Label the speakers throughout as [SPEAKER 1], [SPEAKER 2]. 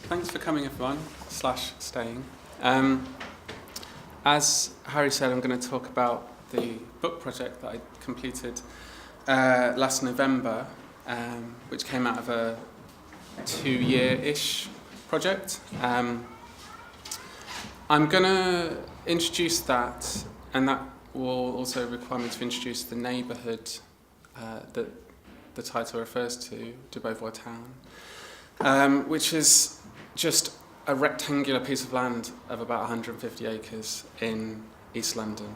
[SPEAKER 1] Thanks for coming, everyone, / staying. As Harry said, I'm going to talk about the book project that I completed last November, which came out of a 2-year-ish project. I'm going to introduce that, and that will also require me to introduce the neighbourhood that the title refers to Beauvoir Town, which is just a rectangular piece of land of about 150 acres in East London.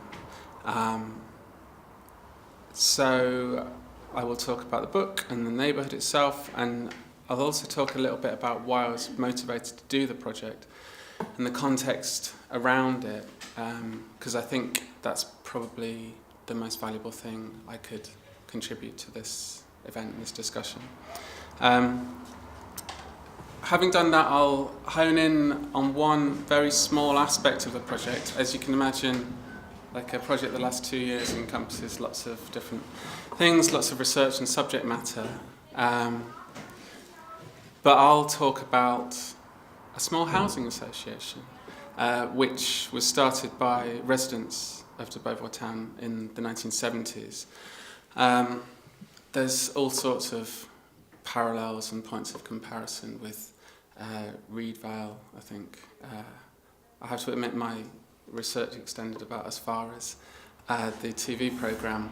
[SPEAKER 1] So I will talk about the book and the neighbourhood itself, and I'll also talk a little bit about why I was motivated to do the project and the context around it, because I think that's probably the most valuable thing I could contribute to this event and this discussion. Having done that, I'll hone in on one very small aspect of the project. As you can imagine, like a project that lasts 2 years encompasses lots of different things, lots of research and subject matter. But I'll talk about a small housing association, which was started by residents of Beauvoir Town in the 1970s. There's all sorts of parallels and points of comparison with Reed Vale, I think. I have to admit my research extended about as far as the TV programme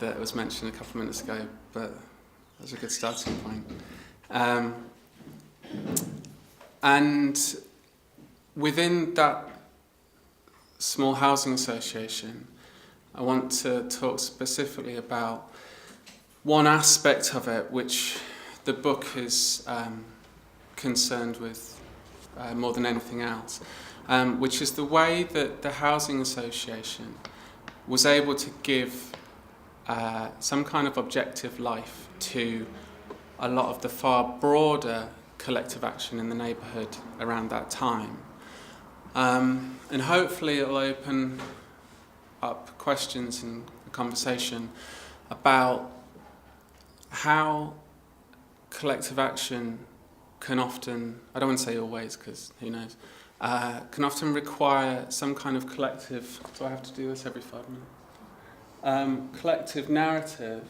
[SPEAKER 1] that was mentioned a couple of minutes ago, but that was a good starting point. And within that small housing association, I want to talk specifically about one aspect of it which the book is concerned with more than anything else, which is the way that the housing association was able to give some kind of objective life to a lot of the far broader collective action in the neighbourhood around that time. And hopefully it'll open up questions and a conversation about how collective action can often, I don't want to say always because who knows, can often require some kind of collective, do I have to do this every 5 minutes? Collective narrative.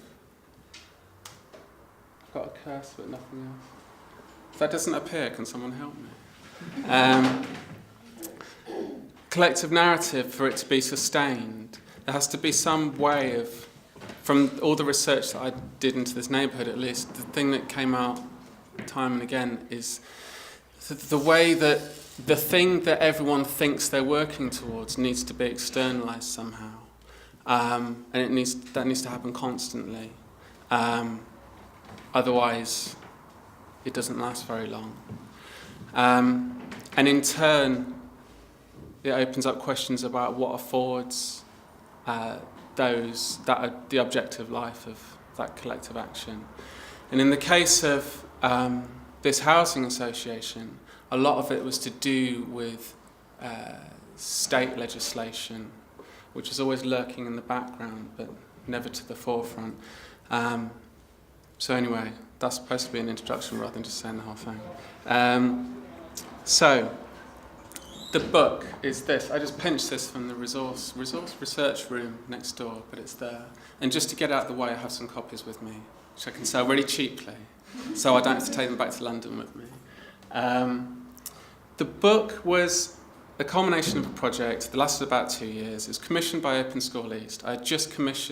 [SPEAKER 1] I've got a curse but nothing else. If that doesn't appear, can someone help me? Collective narrative, for it to be sustained, there has to be some way of, from all the research that I did into this neighbourhood at least, the thing that came out time and again is the way that the thing that everyone thinks they're working towards needs to be externalised somehow. And that needs to happen constantly. Otherwise, it doesn't last very long. And in turn, it opens up questions about what affords the objective life of that collective action. And in the case of this housing association, a lot of it was to do with state legislation, which is always lurking in the background, but never to the forefront. So anyway, that's supposed to be an introduction rather than just saying the whole thing. So, the book is this. I just pinched this from the resource research room next door, but it's there. And just to get out of the way, I have some copies with me, which I can sell really cheaply, so I don't have to take them back to London with me. The book was a culmination of a project that lasted about 2 years. It was commissioned by Open School East. I've just finished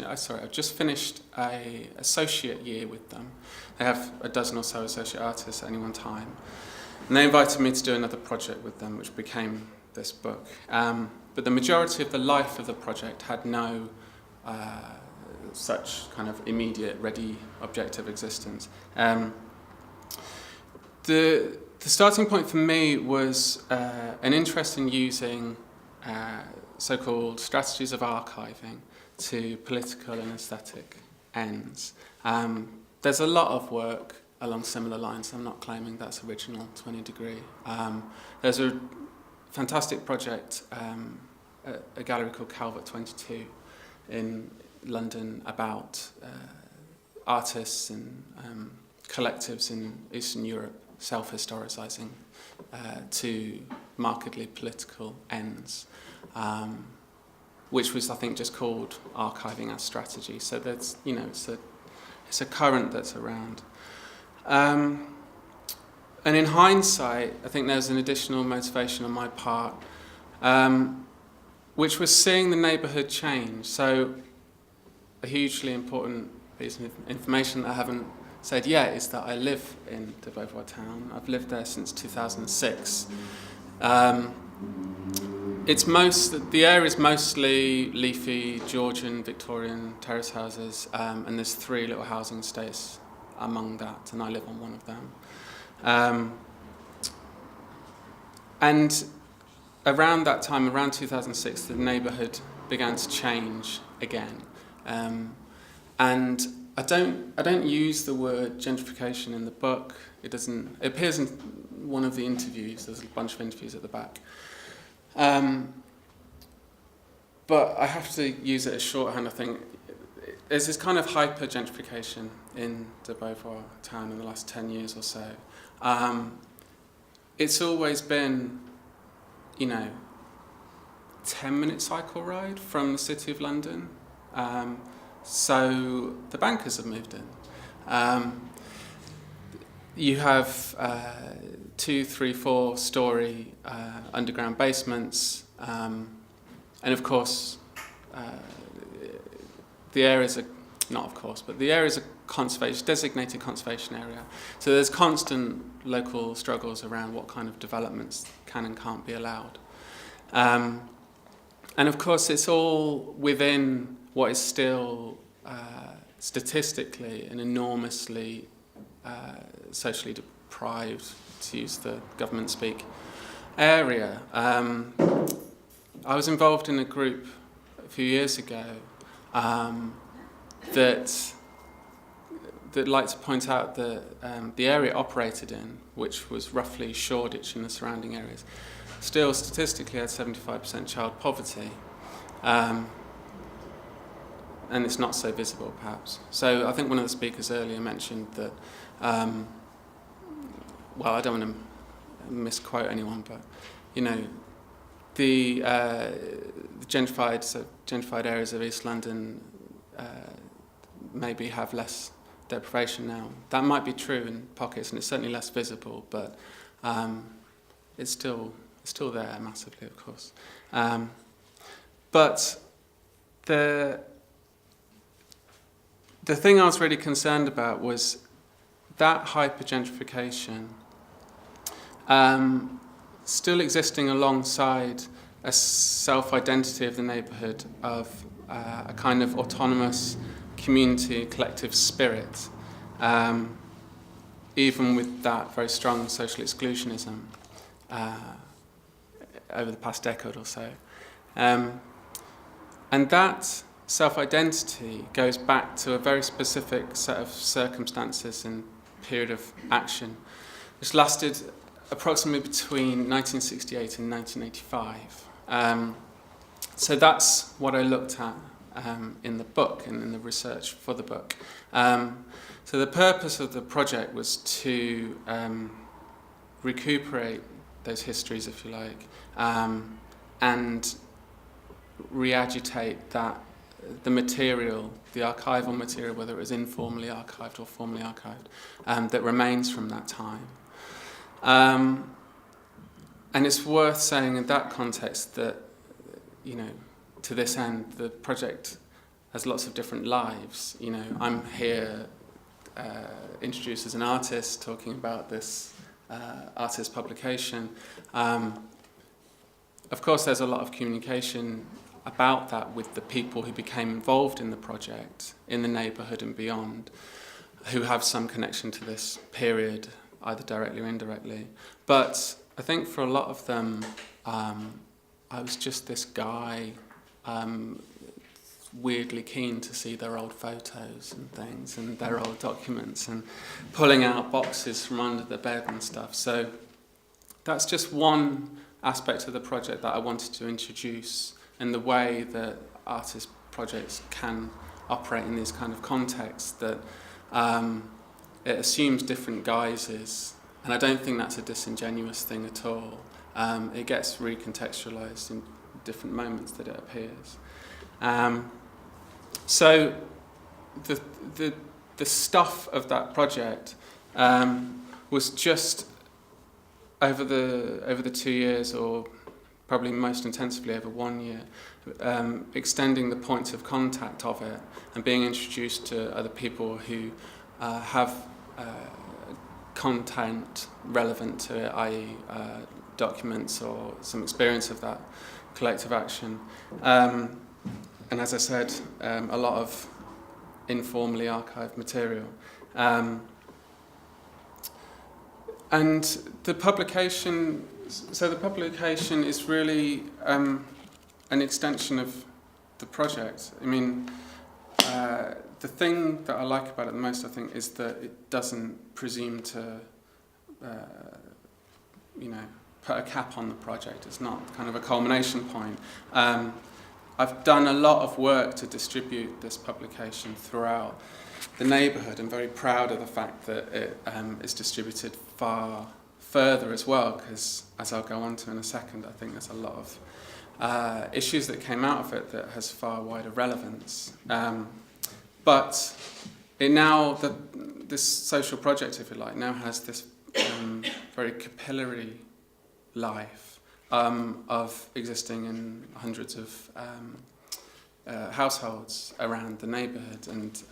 [SPEAKER 1] an associate year with them. They have a dozen or so associate artists at any one time. And they invited me to do another project with them, which became this book. But the majority of the life of the project had no such kind of immediate, ready, objective existence. The starting point for me was an interest in using so-called strategies of archiving to political and aesthetic ends. There's a lot of work along similar lines. I'm not claiming that's original to any degree. There's a fantastic project at a gallery called Calvert 22 in London about artists and collectives in Eastern Europe self-historicising to markedly political ends, which was, I think, just called archiving as strategy. So there's, it's a current that's around. And in hindsight, I think there's an additional motivation on my part, which was seeing the neighbourhood change. So a hugely important piece of information that I haven't said yet is that I live in de Beauvoir town. I've lived there since 2006. The area is mostly leafy Georgian, Victorian terrace houses, and there's 3 little housing estates among that, and I live on one of them. And around that time, around 2006, the neighbourhood began to change again. And I don't use the word gentrification in the book. It appears in one of the interviews. There's a bunch of interviews at the back. But I have to use it as shorthand, I think. There's this kind of hyper-gentrification in de Beauvoir town in the last 10 years or so. It's always been, 10-minute cycle ride from the City of London. So the bankers have moved in. You have 2, 3, 4-storey underground basements, and of course, the areas are the areas are designated conservation area. So there's constant local struggles around what kind of developments can and can't be allowed. And of course, it's all within what is still statistically an enormously socially deprived, to use the government speak, area. I was involved in a group a few years ago that like to point out that the area it operated in, which was roughly Shoreditch and the surrounding areas, still statistically had 75% child poverty. And it's not so visible, perhaps. So I think one of the speakers earlier mentioned that, I don't want to misquote anyone, but, the gentrified areas of East London maybe have less deprivation now. That might be true in pockets, and it's certainly less visible, but it's still there massively, of course. But the thing I was really concerned about was that hypergentrification still existing alongside a self-identity of the neighbourhood of a kind of autonomous community, collective spirit, even with that very strong social exclusionism over the past decade or so. And that self-identity goes back to a very specific set of circumstances and period of action, which lasted approximately between 1968 and 1985. So that's what I looked at in the book and in the research for the book. So the purpose of the project was to recuperate those histories, if you like, and re-agitate the material, the archival material, whether it was informally archived or formally archived, that remains from that time. And it's worth saying in that context that, to this end, the project has lots of different lives. I'm here introduced as an artist, talking about this artist publication. Of course, there's a lot of communication about that with the people who became involved in the project, in the neighbourhood and beyond, who have some connection to this period, either directly or indirectly. But I think for a lot of them, I was just this guy weirdly keen to see their old photos and things and their old documents and pulling out boxes from under the bed and stuff. So that's just one aspect of the project that I wanted to introduce, and the way that artist projects can operate in these kind of contexts, that it assumes different guises And I don't think that's a disingenuous thing at all. It gets recontextualised in different moments that it appears. So the stuff of that project was just over the 2 years, or probably most intensively over 1 year, extending the points of contact of it and being introduced to other people who have content relevant to it, i.e. documents or some experience of that collective action. And as I said, a lot of informally archived material. And the publication is really an extension of the project. I mean, the thing that I like about it the most, I think, is that it doesn't presume to, put a cap on the project. It's not kind of a culmination point. I've done a lot of work to distribute this publication throughout the neighbourhood. I'm very proud of the fact that it is distributed far further as well, because, as I'll go on to in a second, I think there's a lot of issues that came out of it that has far wider relevance. But it now, this social project, if you like, now has this very capillary life of existing in hundreds of households around the neighbourhood, and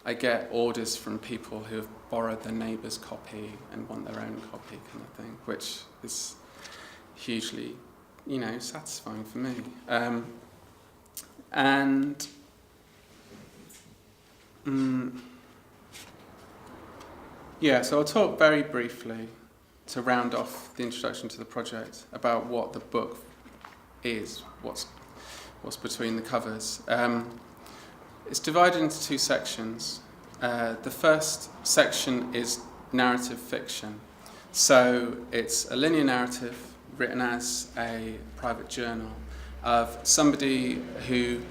[SPEAKER 1] I get orders from people who have borrowed their neighbour's copy and want their own copy, kind of thing, which is hugely, satisfying for me. So I'll talk very briefly to round off the introduction to the project about what the book is, what's between the covers. It's divided into two sections. The first section is narrative fiction. So it's a linear narrative written as a private journal of somebody who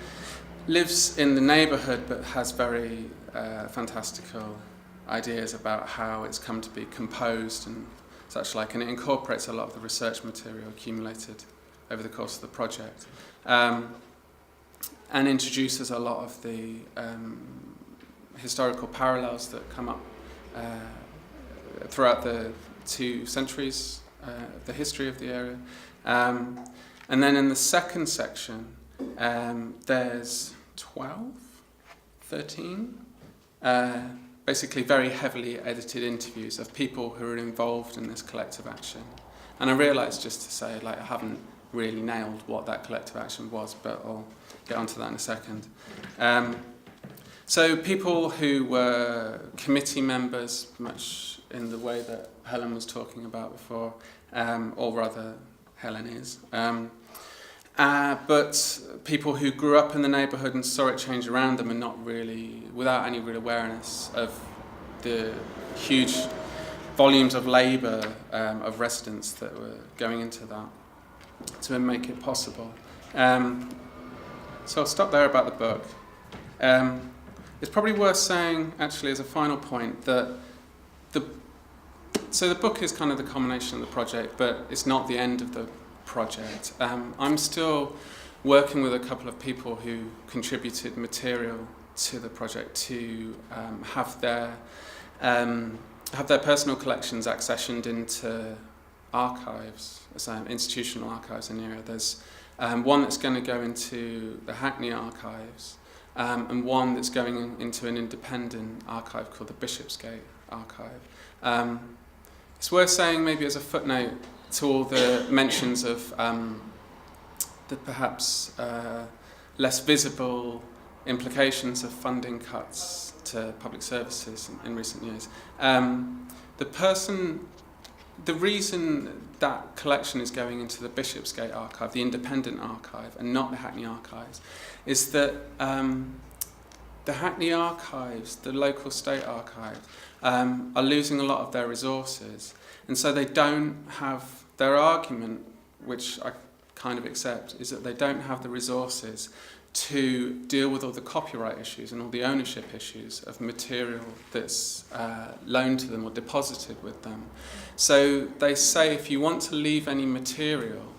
[SPEAKER 1] lives in the neighbourhood but has very fantastical ideas about how it's come to be composed and such like, and it incorporates a lot of the research material accumulated over the course of the project, and introduces a lot of the historical parallels that come up throughout the 2 centuries of the history of the area. And then in the second section, there's 13 basically very heavily edited interviews of people who are involved in this collective action. And I realise, just to say, I haven't really nailed what that collective action was, but I'll get onto that in a second. So people who were committee members, much in the way that Helen was talking about before, or rather Helen is, but people who grew up in the neighbourhood and saw it change around them and not really, without any real awareness of the huge volumes of labour of residents that were going into that to make it possible. So I'll stop there about the book. It's probably worth saying, actually, as a final point, that the book is kind of the culmination of the project, but it's not the end of the project. I'm still working with a couple of people who contributed material to the project to have their personal collections accessioned into archives, institutional archives in the area. There's one that's going to go into the Hackney archives, and one that's going into an independent archive called the Bishopsgate archive. It's worth saying, maybe as a footnote to all the mentions of the perhaps less visible implications of funding cuts to public services in recent years. The reason that collection is going into the Bishopsgate archive, the independent archive, and not the Hackney archives, is that the Hackney archives, the local state archive, are losing a lot of their resources, and so they don't have, their argument, which I kind of accept, is that they don't have the resources to deal with all the copyright issues and all the ownership issues of material that's loaned to them or deposited with them. So they say if you want to leave any material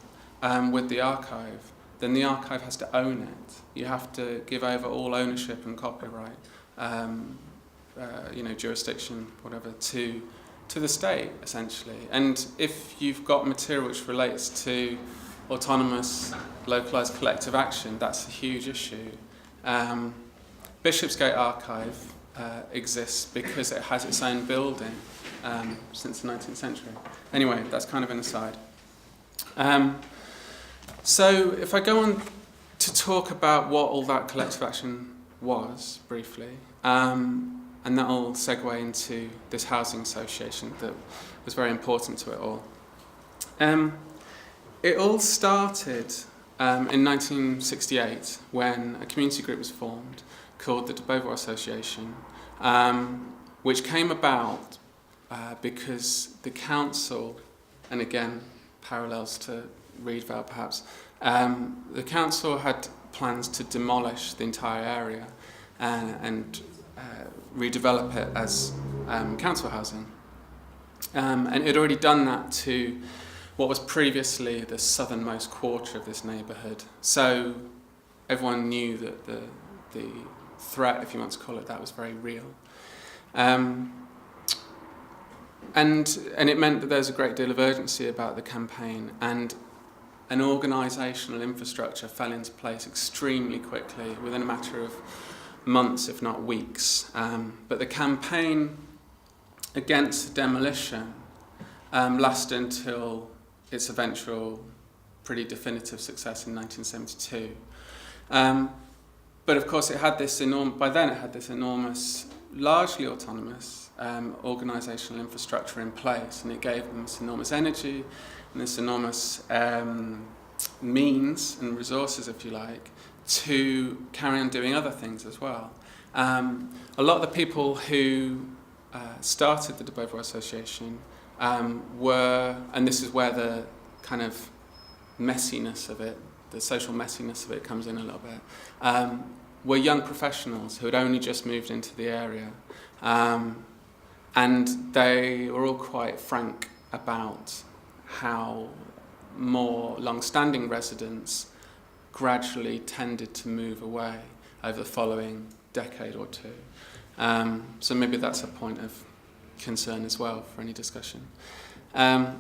[SPEAKER 1] with the archive, then the archive has to own it. You have to give over all ownership and copyright, jurisdiction, whatever, to the state, essentially. And if you've got material which relates to autonomous, localised collective action, that's a huge issue. Bishopsgate Archive exists because it has its own building since the 19th century. Anyway, that's kind of an aside. So if I go on to talk about what all that collective action was, briefly, and that'll segue into this housing association that was very important to it all. It all started in 1968 when a community group was formed called the de Beauvoir Association, which came about because the council, and again, parallels to Reedvale perhaps, the council had plans to demolish the entire area and redevelop it as council housing. And it had already done that to what was previously the southernmost quarter of this neighbourhood. So everyone knew that the threat, if you want to call it that, was very real. And it meant that there was a great deal of urgency about the campaign, and an organisational infrastructure fell into place extremely quickly, within a matter of months, if not weeks. But the campaign against demolition lasted until its eventual pretty definitive success in 1972. But of course it had this enormous, largely autonomous organisational infrastructure in place, and it gave them this enormous energy and this enormous means and resources, if you like, to carry on doing other things as well. A lot of the people who started the de Beauvoir Association were, and this is where the kind of messiness of it, the social messiness of it comes in a little bit, were young professionals who had only just moved into the area. And they were all quite frank about how more long-standing residents gradually tended to move away over the following decade or two. So maybe that's a point of concern as well for any discussion. But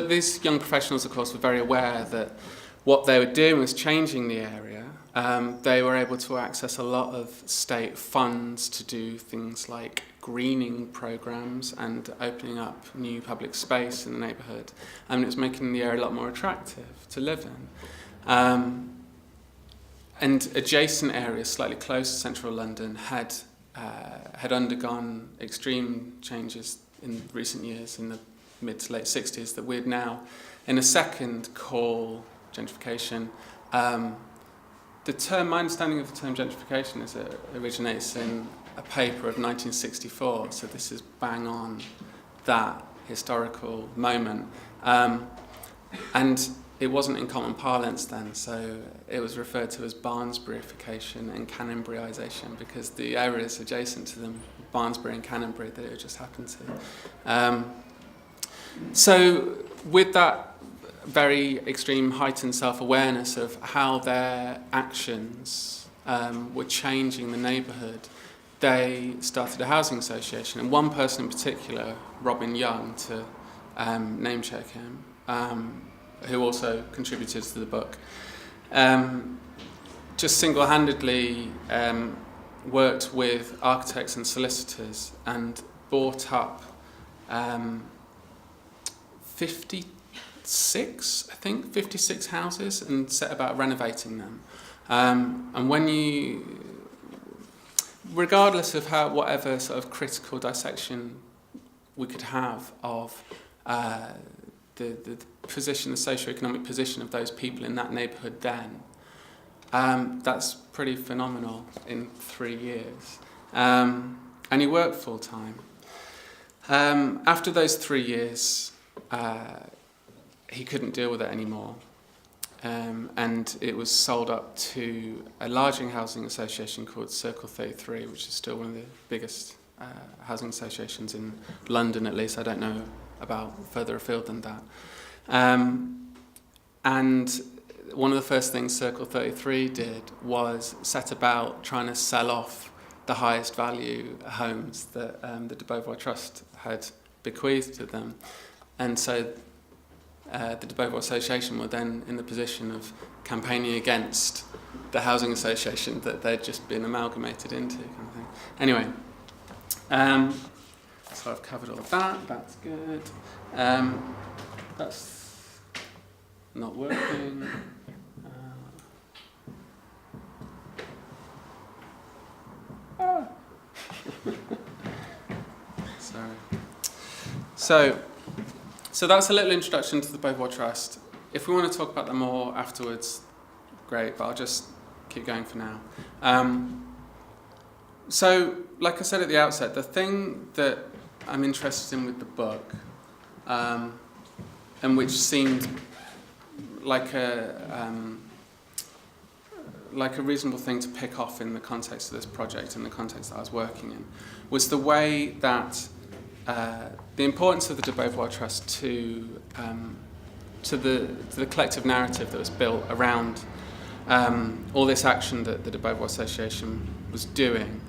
[SPEAKER 1] these young professionals, of course, were very aware that what they were doing was changing the area. They were able to access a lot of state funds to do things like greening programs and opening up new public space in the neighbourhood. And it was making the area a lot more attractive to live in. And adjacent areas, slightly close to central London, had undergone extreme changes in recent years, in the mid to late 60s, that we'd now, in a second, call gentrification. My understanding of the term gentrification is it originates in a paper of 1964, so this is bang on that historical moment. And it wasn't in common parlance then, so it was referred to as Barnsburyification and Canonburyisation, because the areas adjacent to them, Barnsbury and Canonbury, that it just happened to. So with that very extreme heightened self-awareness of how their actions were changing the neighbourhood, they started a housing association. And one person in particular, Robin Young, to name check him, who also contributed to the book, just single-handedly worked with architects and solicitors and bought up 56 houses and set about renovating them. And when you, regardless of whatever sort of critical dissection we could have of the position, the socio-economic position of those people in that neighbourhood then, that's pretty phenomenal in 3 years. And he worked full time. After those 3 years, he couldn't deal with it anymore. and it was sold up to a larger housing association called Circle 33, which is still one of the biggest housing associations in London, at least. I don't know about further afield than that. And one of the first things Circle 33 did was set about trying to sell off the highest value homes that the de Beauvoir Trust had bequeathed to them. And so the de Beauvoir Association were then in the position of campaigning against the housing association that they'd just been amalgamated into, kind of thing. Anyway, so I've covered all of that. That's good. That's not working. Sorry. So that's a little introduction to the Beauvoir Trust. If we want to talk about them more afterwards, great, but I'll just keep going for now. So, like I said at the outset, the thing that I'm interested in with the book, and which seemed like a reasonable thing to pick off in the context of this project and the context that I was working in, was the way that the importance of the de Beauvoir Trust to the collective narrative that was built around all this action that the de Beauvoir Association was doing,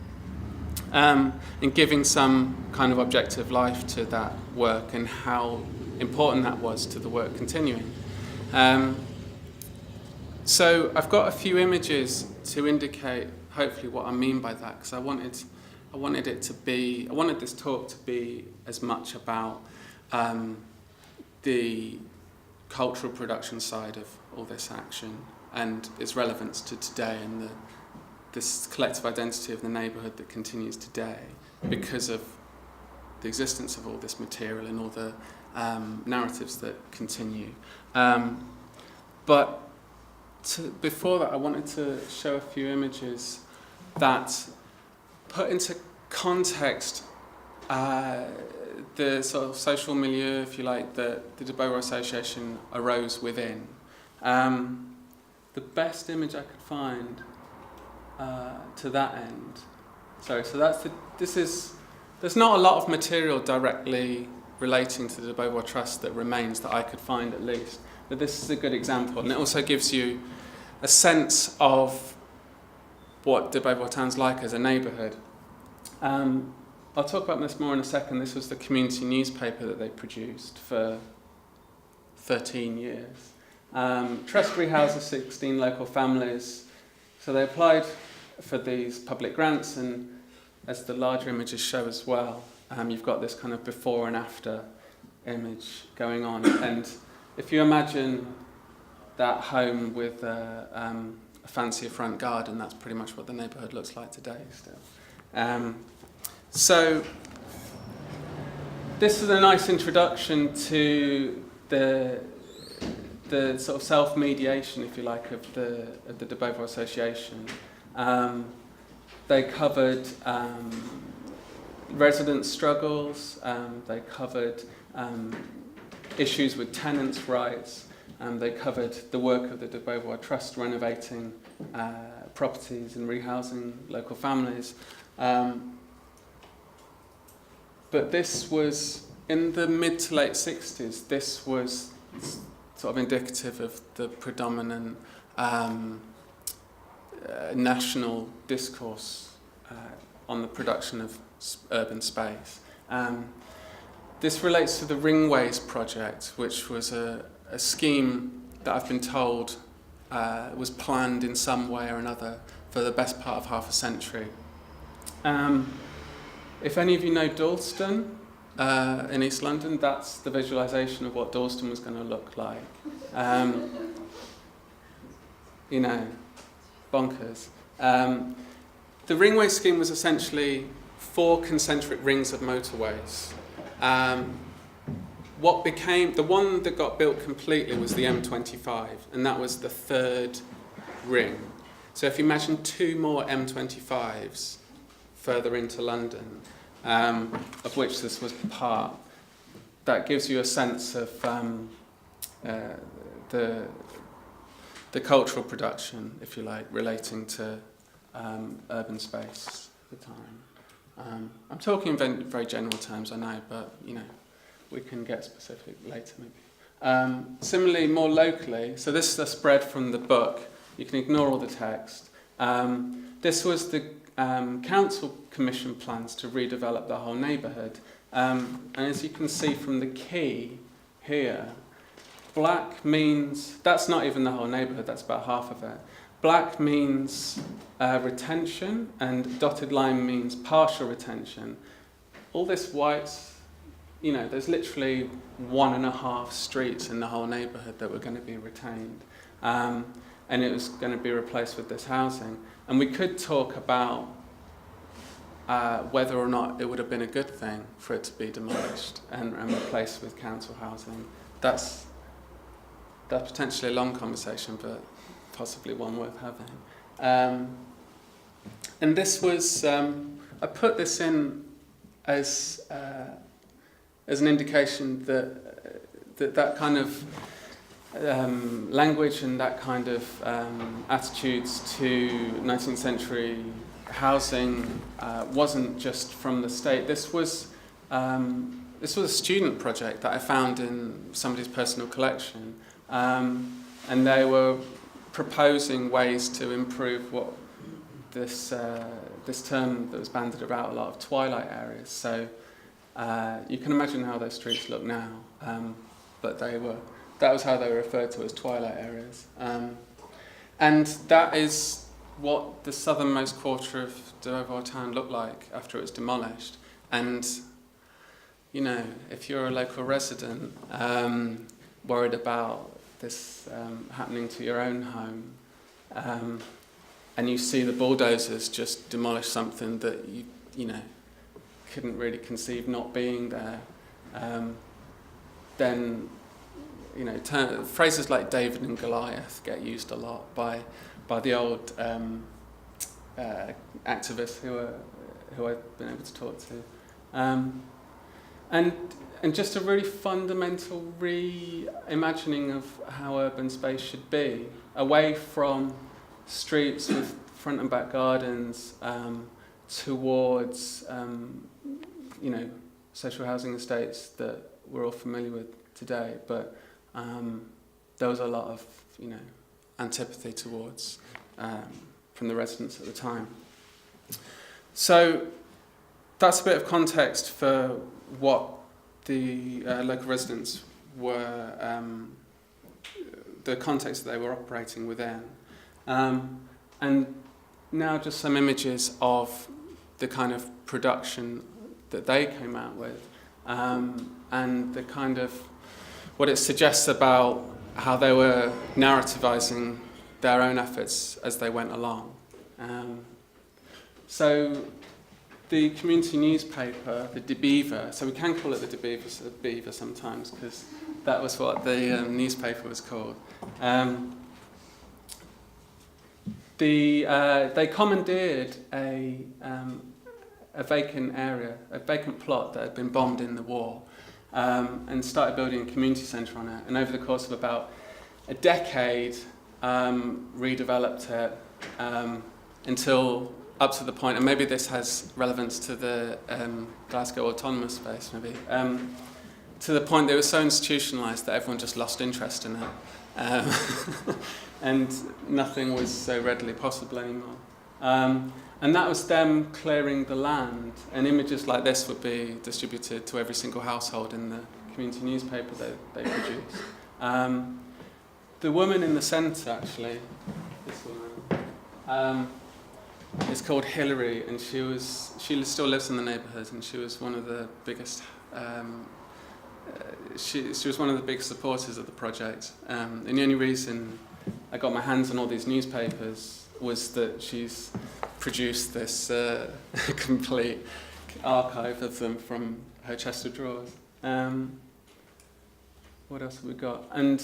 [SPEAKER 1] and giving some kind of objective life to that work and how important that was to the work continuing. So I've got a few images to indicate hopefully what I mean by that, because I wanted this talk to be as much about the cultural production side of all this action and its relevance to today and this collective identity of the neighbourhood that continues today because of the existence of all this material and all the narratives that continue. But before that, I wanted to show a few images that put into context the sort of social milieu, if you like, that the de Beauvoir Association arose within. The best image I could find to that end. Sorry, so there's not a lot of material directly relating to the de Beauvoir Trust that remains that I could find at least, but this is a good example, and it also gives you a sense of what de Beauvoir Town's like as a neighbourhood. I'll talk about this more in a second. This was the community newspaper that they produced for 13 years. Trustbury houses 16 local families. So they applied for these public grants, and as the larger images show as well, you've got this kind of before and after image going on. And if you imagine that home with a fancier front garden, that's pretty much what the neighbourhood looks like today still. So this is a nice introduction to the sort of self-mediation, if you like, of the de Beauvoir Association. They covered resident struggles, they covered issues with tenants' rights, they covered the work of the de Beauvoir Trust renovating properties and rehousing local families. But this was, in the mid to late 60s, this was sort of indicative of the predominant national discourse on the production of urban space. This relates to the Ringways project, which was a scheme that I've been told was planned in some way or another for the best part of half a century. If any of you know Dalston in East London, that's the visualisation of what Dalston was going to look like. You know, bonkers. The Ringway scheme was essentially 4 concentric rings of motorways. What became, the one that got built completely was the M25, and that was the 3rd ring. So if you imagine 2 more M25s further into London, of which this was part, that gives you a sense of the the cultural production, if you like, relating to urban space at the time. I'm talking in very general terms, I know, but we can get specific later maybe. Similarly, more locally, so this is a spread from the book. You can ignore all the text. This was the council commission plans to redevelop the whole neighbourhood. And as you can see from the key here, black means, that's not even the whole neighbourhood, that's about half of it. Black means retention, and dotted line means partial retention. All this white's, there's literally 1.5 streets in the whole neighbourhood that were going to be retained. And it was going to be replaced with this housing. And we could talk about whether or not it would have been a good thing for it to be demolished and replaced with council housing. That's potentially a long conversation, but possibly one worth having. And this was, I put this in as an indication that kind of language and that kind of attitudes to 19th century housing wasn't just from the state. This was a student project that I found in somebody's personal collection, and they were proposing ways to improve what this term that was bandied about a lot of twilight areas. So you can imagine how those streets look now, but that was how they were referred to, as twilight areas. And that is what the southernmost quarter of de Beauvoir town looked like after it was demolished. And, if you're a local resident worried about this happening to your own home, and you see the bulldozers just demolish something that you couldn't really conceive not being there, then phrases like David and Goliath get used a lot by the old activists who I've been able to talk to, and just a really fundamental reimagining of how urban space should be, away from streets with front and back gardens, towards social housing estates that we're all familiar with today, but there was a lot of antipathy towards from the residents at the time. So that's a bit of context for what the local residents were, the context that they were operating within. And now just some images of the kind of production that they came out with, and the kind of what it suggests about how they were narrativizing their own efforts as they went along. So the community newspaper, the De Beaver, so we can call it the De Beaver sometimes, because that was what the newspaper was called. They commandeered a vacant area, a vacant plot that had been bombed in the war, and started building a community centre on it. And over the course of about a decade, redeveloped it until up to the point, and maybe this has relevance to the Glasgow autonomous space, maybe, to the point that it was so institutionalised that everyone just lost interest in it. And nothing was so readily possible anymore. And that was them clearing the land, and images like this would be distributed to every single household in the community newspaper they produced. The woman in the centre, actually, this woman, is called Hilary, and she still lives in the neighbourhood, and she was one of the biggest. She was one of the biggest supporters of the project, and the only reason I got my hands on all these newspapers was that she's produced this complete archive of them from her chest of drawers. What else have we got? And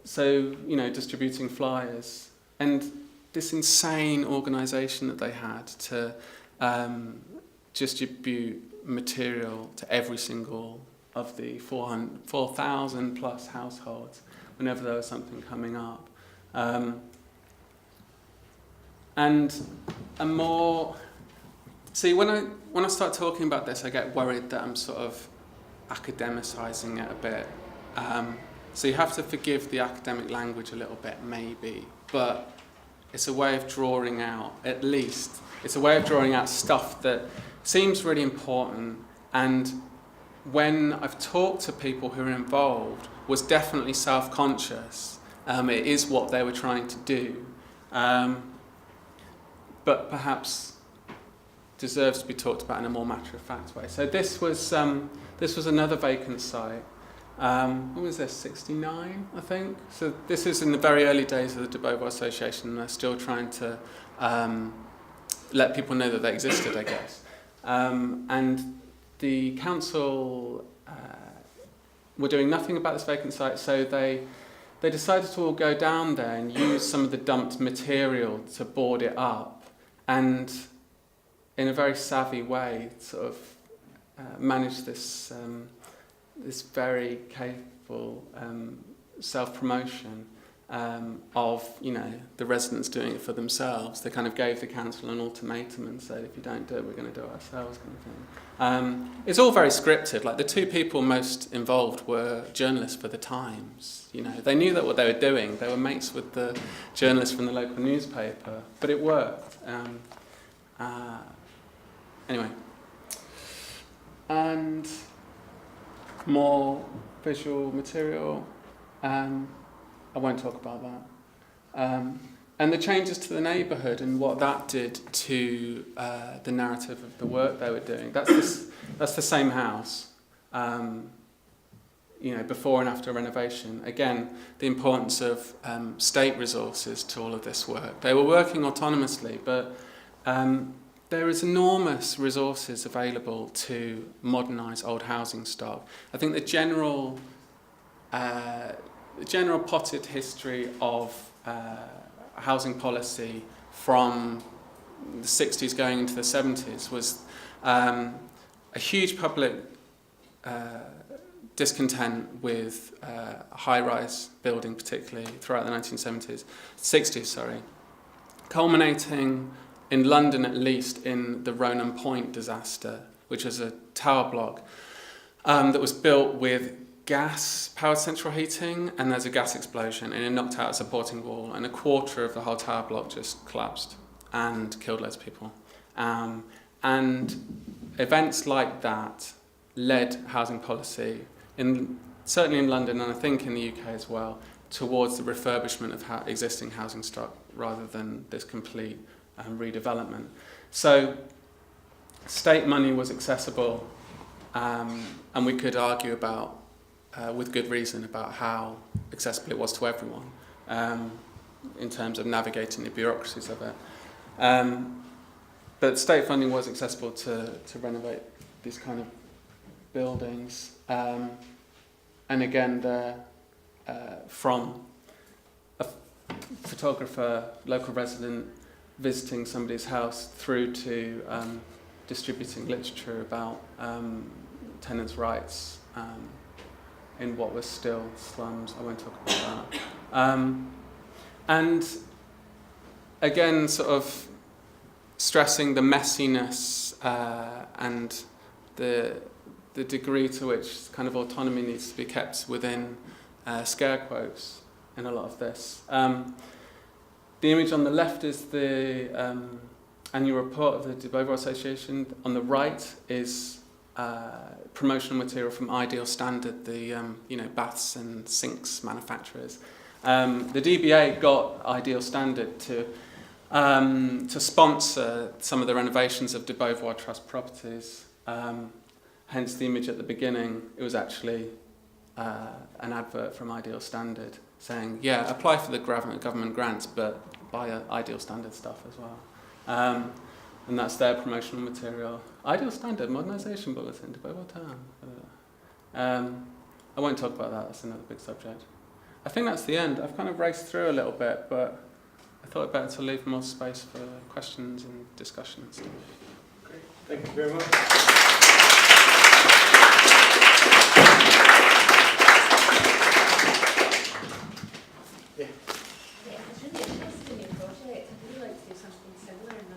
[SPEAKER 1] so, distributing flyers, and this insane organisation that they had to distribute material to every single of the 4,000 plus households whenever there was something coming up. And a more... See, when I start talking about this, I get worried that I'm sort of academicising it a bit. So you have to forgive the academic language a little bit, maybe, but it's a way of drawing out, at least, it's a way of drawing out stuff that seems really important, and when I've talked to people who are involved, was definitely self-conscious. It is what they were trying to do, but perhaps deserves to be talked about in a more matter-of-fact way. So this was another vacant site. What was this, 69, I think? So this is in the very early days of the de Beauvoir Association, and they're still trying to let people know that they existed, I guess. And the council were doing nothing about this vacant site, so they decided to all go down there and use some of the dumped material to board it up, and in a very savvy way, sort of manage this this very capable self-promotion of, you know, the residents doing it for themselves. They kind of gave the council an ultimatum and said, if you don't do it, we're going to do it ourselves, kind of thing. It's all very scripted. Like, the two people most involved were journalists for the Times. You know, they knew that what they were doing. They were mates with the journalists from the local newspaper, but it worked. Anyway, and more visual material. I won't talk about that. And the changes to the neighbourhood and what that did to the narrative of the work they were doing. That's the same house, you know, before and after renovation. Again, the importance of state resources to all of this work. They were working autonomously, but there is enormous resources available to modernise old housing stock. I think the general potted history of housing policy from the 60s going into the 70s was a huge public discontent with high-rise building, particularly throughout the 60s, culminating in London, at least, in the Ronan Point disaster, which was a tower block that was built with gas-powered central heating, and there's a gas explosion, and it knocked out a supporting wall, and a quarter of the whole tower block just collapsed and killed loads of people. And events like that led housing policy, certainly in London, and I think in the UK as well, towards the refurbishment of existing housing stock rather than this complete redevelopment. So state money was accessible, and we could argue about, with good reason, about how accessible it was to everyone in terms of navigating the bureaucracies of it. But state funding was accessible to renovate these kind of buildings. And again, from a photographer, local resident, visiting somebody's house through to distributing literature about tenants' rights in what was still slums. I won't talk about that. And again, sort of stressing the messiness and the degree to which kind of autonomy needs to be kept within scare quotes in a lot of this. The image on the left is the annual report of the de Beauvoir Association. On the right is promotional material from Ideal Standard, the baths and sinks manufacturers. The DBA got Ideal Standard to sponsor some of the renovations of de Beauvoir Trust properties. Hence the image at the beginning. It was actually an advert from Ideal Standard saying, yeah, apply for the government grants, but buy Ideal Standard stuff as well. And that's their promotional material. Ideal Standard, Modernisation Bulletin, de Beauvoir Town. I won't talk about that, that's another big subject. I think that's the end. I've kind of raced through a little bit, but I thought it better to leave more space for questions and discussion and stuff.
[SPEAKER 2] Great, thank you very much. Yeah.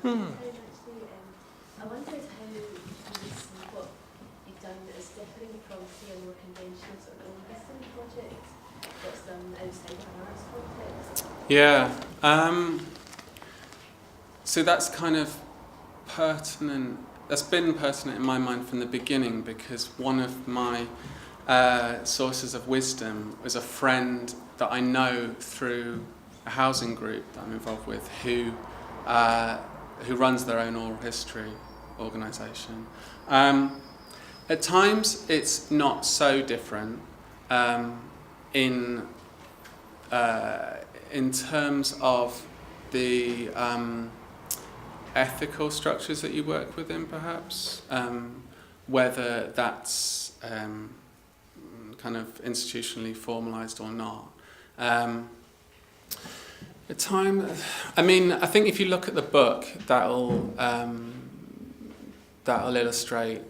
[SPEAKER 3] Actually, I wondered how what you've done is different from, say, a more conventional sort of oral history project that's done outside of an arts context.
[SPEAKER 1] Yeah. So that's kind of pertinent. That's been pertinent in my mind from the beginning, because one of my sources of wisdom was a friend that I know through a housing group that I'm involved with, who runs their own oral history organisation. At times, it's not so different in terms of the ethical structures that you work within, perhaps, whether that's kind of institutionally formalised or not. I think if you look at the book, that'll illustrate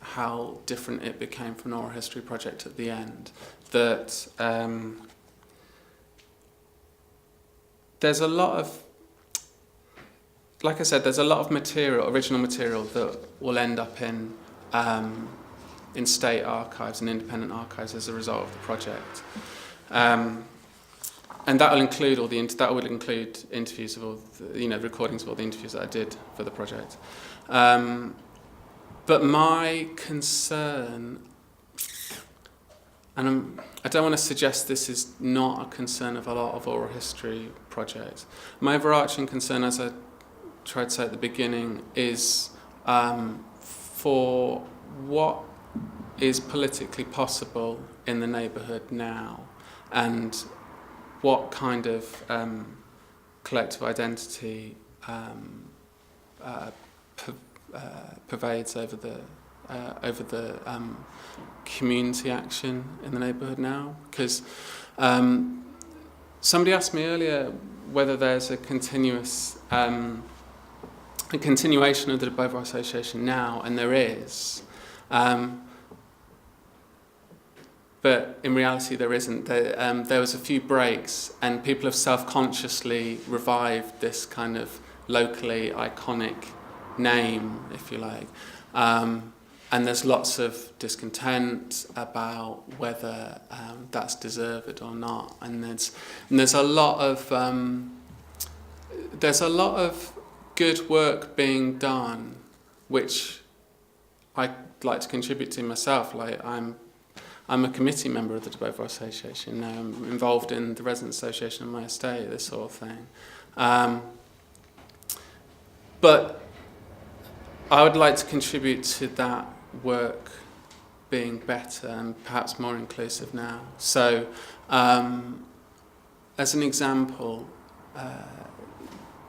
[SPEAKER 1] how different it became from an oral history project at the end. That there's a lot of, like I said, there's a lot of material, original material, that will end up in state archives and independent archives as a result of the project. And that will include interviews of all the, recordings of all the interviews that I did for the project. But my concern, and I don't want to suggest this is not a concern of a lot of oral history projects. My overarching concern, as I tried to say at the beginning, is for what is politically possible in the neighbourhood now, and what kind of collective identity pervades over the community action in the neighbourhood now. Because somebody asked me earlier whether there's a continuation of the de Beauvoir Association now, and there is. But in reality, there isn't. There was a few breaks, and people have self-consciously revived this kind of locally iconic name, if you like. And there's lots of discontent about whether that's deserved or not. And there's a lot of good work being done, which I'd like to contribute to myself. Like I'm a committee member of the de Beauvoir Association now. I'm involved in the Residents Association of my estate, this sort of thing. But I would like to contribute to that work being better and perhaps more inclusive now. So, as an example,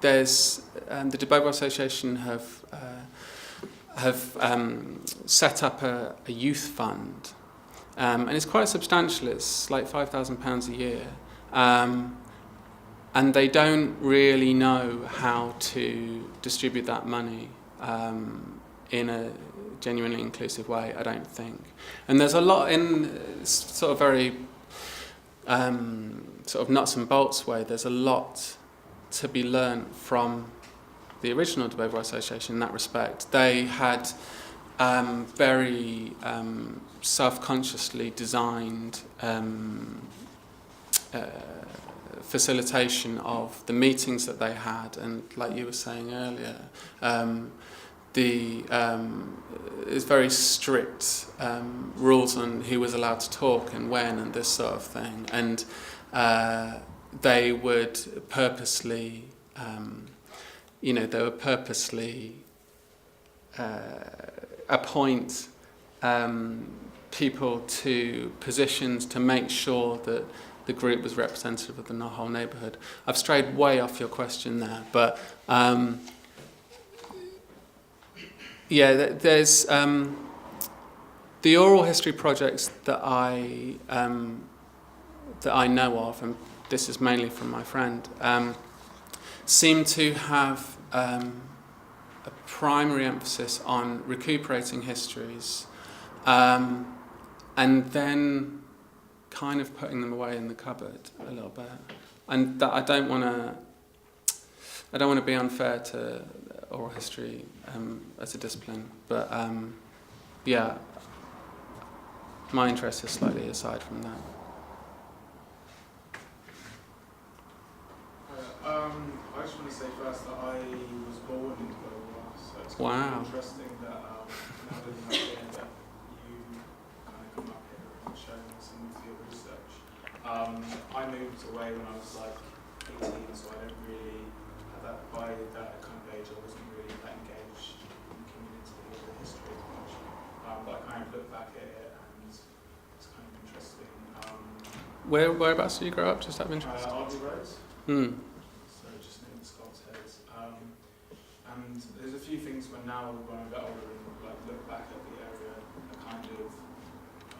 [SPEAKER 1] there's the de Beauvoir Association have set up a youth fund. And it's quite substantial. It's like £5,000 a year, and they don't really know how to distribute that money in a genuinely inclusive way, I don't think. And there's a lot in sort of very sort of nuts and bolts way. There's a lot to be learnt from the original de Beauvoir Association in that respect. They had very self-consciously designed facilitation of the meetings that they had, and like you were saying earlier, there's very strict rules on who was allowed to talk and when and this sort of thing, and they would purposely, appoint people to positions to make sure that the group was representative of the whole neighbourhood. I've strayed way off your question there, but there's the oral history projects that I know of, and this is mainly from my friend, seem to have a primary emphasis on recuperating histories, and then kind of putting them away in the cupboard a little bit. And that I don't want to be unfair to oral history as a discipline, but yeah, my interest is slightly aside from that.
[SPEAKER 4] I just want to say first that I was born in Dover, so it's
[SPEAKER 1] Wow.
[SPEAKER 4] interesting that now that you here that you kind of come up here and show me some of your research. I moved away when I was like 18, so I don't really, by that kind of age, I wasn't really that engaged in the community or the history as much. But I kind of look back at it and it's kind of interesting.
[SPEAKER 1] Whereabouts did you grow up, just out of interest?
[SPEAKER 4] Arby Road.
[SPEAKER 1] Hmm.
[SPEAKER 4] So just near the Scots Heads. And there's a few things when I get older and like look back at the area, I kind of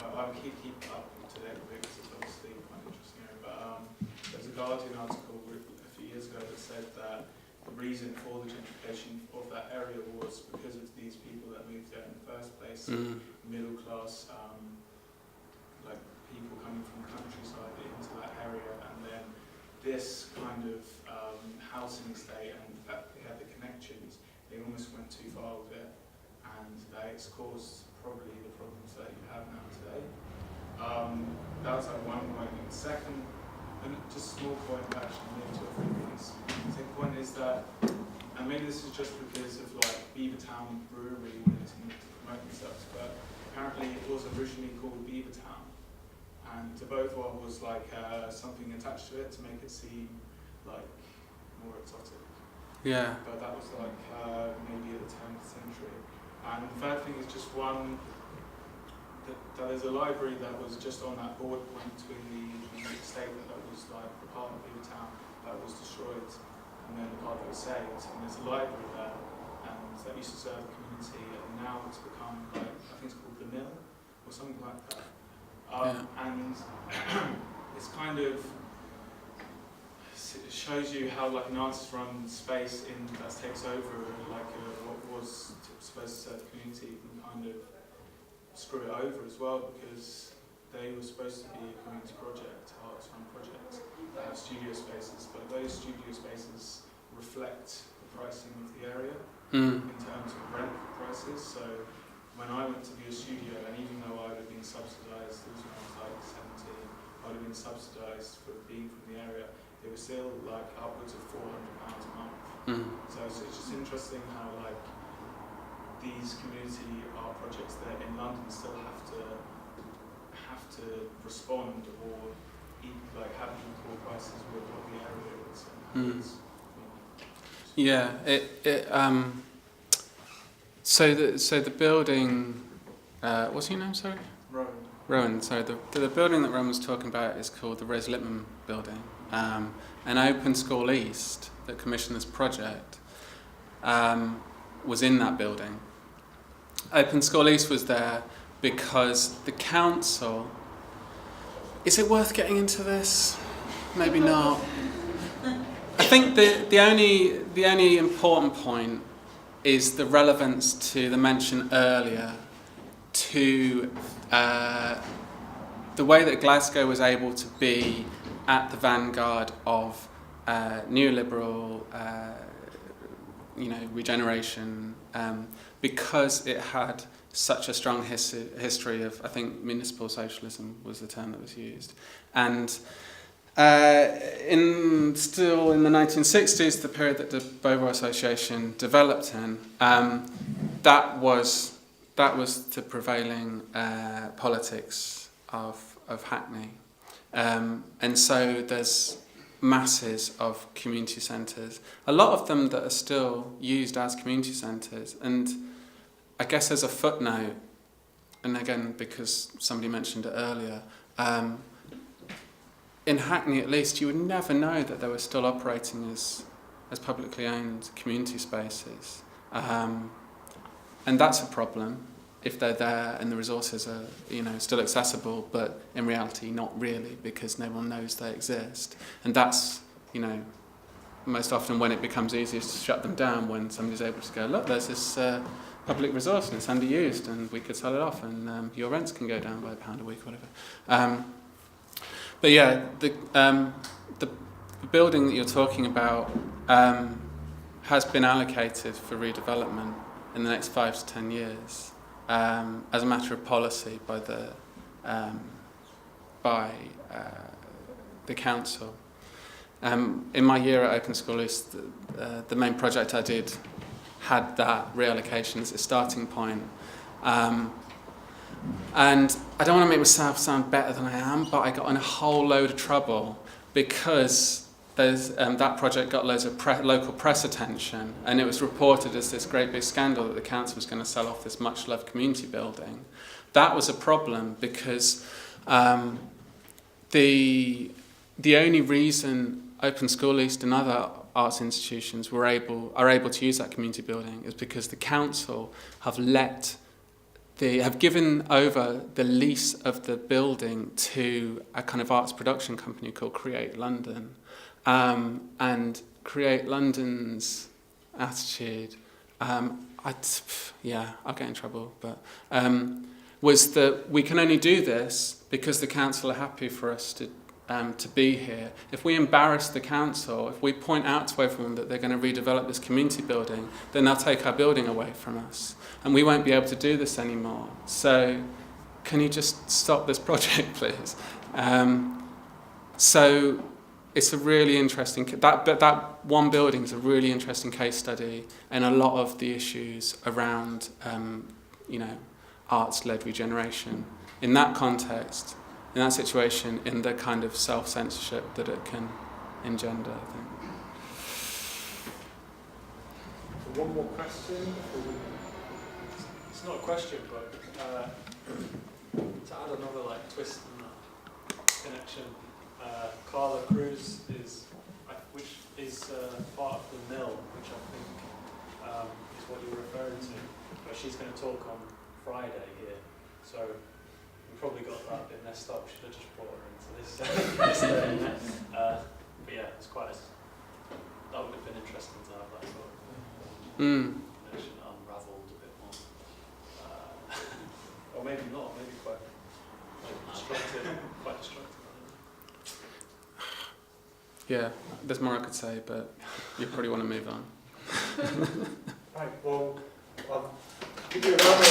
[SPEAKER 4] I keep up to date with it because it's obviously quite an interesting area. But there's a Guardian article a few years ago that said that the reason for the gentrification of that area was because of these people that moved there in the first place, middle class, like people coming from countryside into that area, and then this kind of housing estate and the fact that they had the connections, they almost went too far with it, and it's caused probably the problems that you have now today. That was like one point. And second, and just a small point, actually, maybe two or three things. The second point is that, and maybe this is just because of like Beavertown Brewery wanted to promote themselves, but apparently it was originally called Beavertown. And Debevois was like something attached to it to make it seem like more exotic.
[SPEAKER 1] Yeah.
[SPEAKER 4] But that was like maybe at the 10th century. And the third thing is just one, that there's a library that was just on that border point between the estate that was like the part of Beavertown that was destroyed and then the part that was saved. And there's a library there and that used to serve the community, and now it's become like, I think it's called The Mill or something like that. And it's kind of it shows you how like an artist-run space that takes over like what was supposed to serve the community can kind of screw it over as well, because they were supposed to be a community project, artist-run project that have studio spaces, but those studio spaces reflect the pricing of the area in terms of rent prices. So when I went to be a studio, and even though I would have been subsidised, this was when I was like 17, I would have been subsidised for being from the area, they were still like upwards of £400 a month. So it's just interesting how like these community art projects that in London still have to respond or like have equal prices with what the area is.
[SPEAKER 1] So the building, what's your name, sorry? Rowan. So the building that Rowan was talking about is called the Res Lippmann Building. And Open School East, that commissioned this project, was in that building. Open School East was there because the council... Is it worth getting into this? Maybe not. I think the only important point is the relevance to the mention earlier to the way that Glasgow was able to be at the vanguard of neoliberal, regeneration, because it had such a strong history of, I think, municipal socialism was the term that was used, and still in the 1960s, the period that the Beauvoir Association developed in, that was the prevailing politics of Hackney. And so there's masses of community centres, a lot of them that are still used as community centres. And I guess as a footnote, and again because somebody mentioned it earlier, in Hackney at least you would never know that they were still operating as publicly owned community spaces. And that's a problem if they're there and the resources are, still accessible, but in reality not really, because no one knows they exist. And that's, most often when it becomes easiest to shut them down, when somebody's able to go, look, there's this public resource and it's underused and we could sell it off and your rents can go down by £1 a week or whatever. But yeah, the building that you're talking about has been allocated for redevelopment in the next 5 to 10 years as a matter of policy by the council. In my year at Open School East, the main project I did had that reallocation as a starting point. And I don't want to make myself sound better than I am, but I got in a whole load of trouble because that project got loads of local press attention, and it was reported as this great big scandal that the council was going to sell off this much-loved community building. That was a problem because the only reason Open School East and other arts institutions are able to use that community building is because the council have given over the lease of the building to a kind of arts production company called Create London. And Create London's attitude, I'll get in trouble, but was that we can only do this because the council are happy for us to be here. If we embarrass the council, if we point out to everyone that they're going to redevelop this community building, then they'll take our building away from us, and we won't be able to do this anymore. So, can you just stop this project, please? So. It's a really interesting. That one building is a really interesting case study, and a lot of the issues around, arts-led regeneration. In that context, in that situation, in the kind of self-censorship that it can engender, I think.
[SPEAKER 2] One more question. It's not a question, but to add another twist in that connection. Carla Cruz which is part of the mill, which I think is what you're referring to. But she's going to talk on Friday here, so we probably got that a bit messed up. Should have just brought her into this day. But yeah, it's that would have been interesting to have that sort of connection unravelled a bit more. Or maybe not. Maybe quite destructive. Quite destructive.
[SPEAKER 1] Yeah, there's more I could say, but you probably want to move on.
[SPEAKER 2] Right, well, I'll give you a round of